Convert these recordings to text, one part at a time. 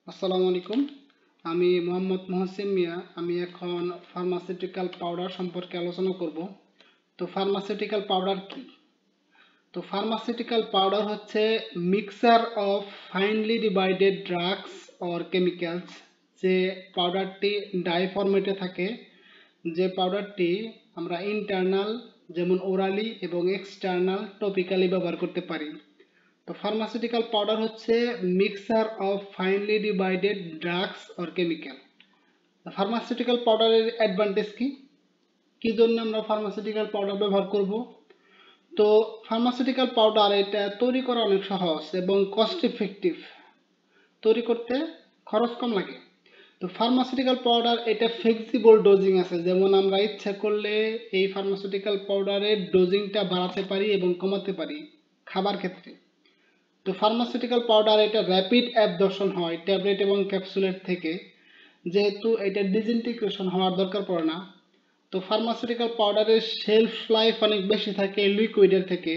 আসসালামু আলাইকুম। আমি মোহাম্মদ মহসিন মিয়া। আমি এখন ফার্মাসিউটিক্যাল পাউডার সম্পর্কে আলোচনা করব। তো ফার্মাসিউটিক্যাল পাউডার কি? তো ফার্মাসিউটিক্যাল পাউডার হচ্ছে mixture of finely divided drugs or chemicals. যে পাউডারটি ডাই ফরম্যাটে থাকে, যে পাউডারটি আমরা ইন্টারনাল যেমন ওরালি এবং এক্সটার্নাল টপিক্যালি ব্যবহার করতে পারি। তো ফার্মাসিউটিক্যাল পাউডার হচ্ছে mixture of finely divided drugs or chemical. Pharmaceutical পাউডারের অ্যাডভান্টেজ কি? কি জন্য আমরা ফার্মাসিউটিক্যাল পাউডার ব্যবহার করব? তো ফার্মাসিউটিক্যাল পাউডার এটা তৈরি করা অনেক সহজ এবং কস্ট ইফেক্টিভ। তৈরি করতে খরচ কম লাগে। তো ফার্মাসিউটিক্যাল পাউডার এটা ফ্লেক্সিবল ডোজিং আছে, যেমন আমরা ইচ্ছা করলে এই ফার্মাসিউটিক্যাল পাউডারের ডোজিংটা বাড়াতে পারি এবং কমাতে পারি খাবার ক্ষেত্রে। তো ফার্মাসিউটিক্যাল পাউডার এটা র্যাপিড অ্যাবজর্পশন হয় ট্যাবলেট এবং ক্যাপসুলের থেকে, যেহেতু এটা ডিসইন্টিগ্রেশন হওয়ার দরকার পড়ে না। তো ফার্মাসিউটিক্যাল পাউডারের শেলফ লাইফ অনেক বেশি থাকে লিকুইডের থেকে।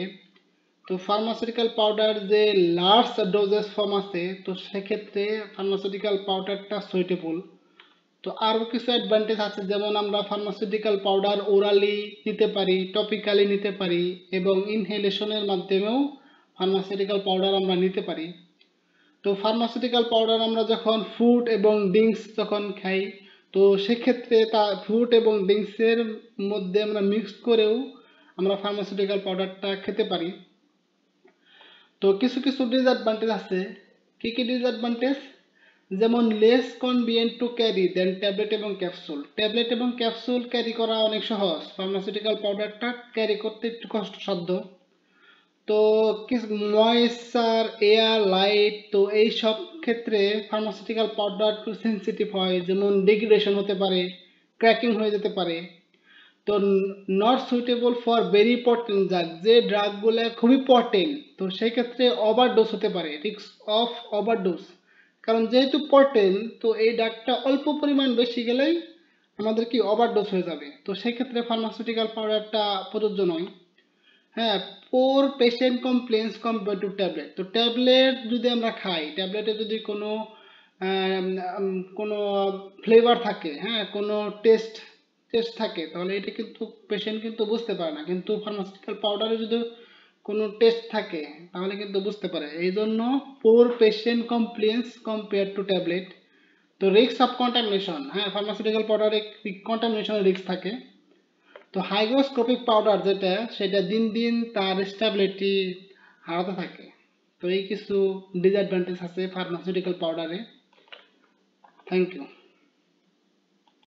তো ফার্মাসিউটিক্যাল পাউডার যে লার্জ ডোজেস ফর্ম আছে, তো সেক্ষেত্রে ফার্মাসিউটিক্যাল পাউডারটা সুইটেবল। তো আরও কিছু অ্যাডভান্টেজ আছে, যেমন আমরা ফার্মাসিউটিক্যাল পাউডার ওরালি নিতে পারি, টপিক্যালি নিতে পারি এবং ইনহেলেশনের মাধ্যমেও ফার্মাসিউটিক্যাল পাউডার আমরা নিতে পারি। তো ফার্মাসিউটিক্যাল পাউডার আমরা যখন ফুড এবং ড্রিঙ্কস যখন খাই, তো সেক্ষেত্রে তা ফুড এবং ড্রিঙ্কসের মধ্যে আমরা মিক্স করেও আমরা ফার্মাসিউটিক্যাল পাউডারটা খেতে পারি। তো কিছু কিছু ডিসঅ্যাডভান্টেজ আছে। কি কি ডিসঅ্যাডভান্টেজ? যেমন less convenient to carry than tablet এবং ক্যাপসুল। ট্যাবলেট এবং ক্যাপসুল ক্যারি করা অনেক সহজ, ফার্মাসিউটিক্যাল পাউডারটা ক্যারি করতে একটু কষ্টসাধ্য। তো কিছু ময়েশ্চার, এয়ার, লাইট, তো এই সব ক্ষেত্রে ফার্মাসিউটিক্যাল পাউডার একটু সেন্সিটিভ হয়, যেমন ডিগ্রেডেশন হতে পারে, ক্র্যাকিং হয়ে যেতে পারে। তো not suitable for very potent drug, যে ড্রাগগুলো খুবই পটেন্ট, তো সেই ক্ষেত্রে ওভারডোজ হতে পারে, রিস্ক অফ ওভারডোজ। কারণ যেহেতু পটেন্ট, তো এই ড্রাগটা অল্প পরিমাণ বেশি গেলেই আমাদের কি ওভারডোজ হয়ে যাবে, তো সেই ক্ষেত্রে ফার্মাসিউটিক্যাল পাউডারটা প্রযোজ্য নয়। হ্যাঁ, poor patient compliance compare to tablet. তো ট্যাবলেট যদি আমরা খাই, ট্যাবলেটে যদি আম, কোনো ফ্লেভার থাকে, হ্যাঁ, কোনো টেস্ট টেস্ট থাকে, তাহলে এটা কিন্তু পেশেন্ট কিন্তু বুঝতে পারে না। কিন্তু ফার্মাসিউটিক্যাল পাউডারে যদি কোনো টেস্ট থাকে, তাহলে কিন্তু বুঝতে পারে। এই জন্য poor patient compliance compare to tablet. তো রিস্ক অফ কন্টামিনেশন, হ্যাঁ, ফার্মাসিউটিক্যাল পাউডারে কন্টামিনেশনের রিস্ক থাকে। তো হাইগ্রোস্কোপিক পাউডার যেটা, সেটা দিন দিন তার স্টেবিলিটি হারাতে থাকে। তো এই কিছু ডিসঅ্যাডভান্টেজ আছে ফার্মাসিউটিক্যাল পাউডারে। Thank you.